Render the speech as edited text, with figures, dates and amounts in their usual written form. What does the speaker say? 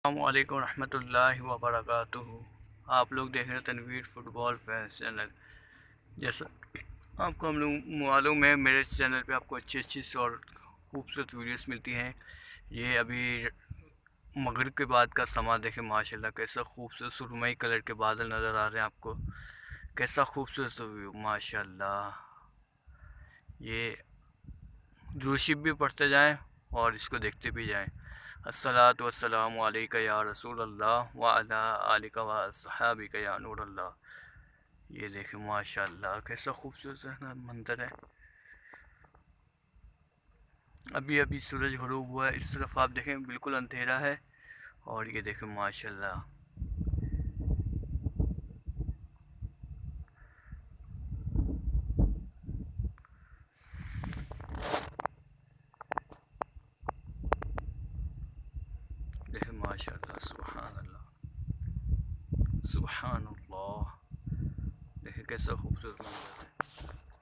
अस्सलामुअलैकुम रहमतुल्लाहि व बरकातुहू। आप लोग देख रहे हैं तनवीर फुटबॉल फैंस चैनल। जैसा आपको हम लोग मालूम है, मेरे चैनल पे आपको अच्छी अच्छी और खूबसूरत वीडियोस मिलती हैं। ये अभी मगरिब के बाद का समा देखें, माशाल्लाह कैसा खूबसूरत सुरमई कलर के बादल नज़र आ रहे हैं आपको। कैसा खूबसूरत व्यू माशाल्लाह। ये दुरूद भी पढ़ते जाएं और इसको देखते भी जाएं। अस्सलातु वस्सलामु अलैका या रसूल अल्लाह व अला आलिका व अस्हाबिका या नूर अल्लाह। ये देखें माशाल्लाह कैसा खूबसूरत मंजर है। अभी अभी सूरज ग़ुरूब हुआ है। इस तरफ आप देखें बिल्कुल अंधेरा है। और ये देखें माशाल्लाह। देखें माशाल्लाह, सुभान अल्लाह सुभान अल्लाह। देखें कैसा खूबसूरत मंजर है।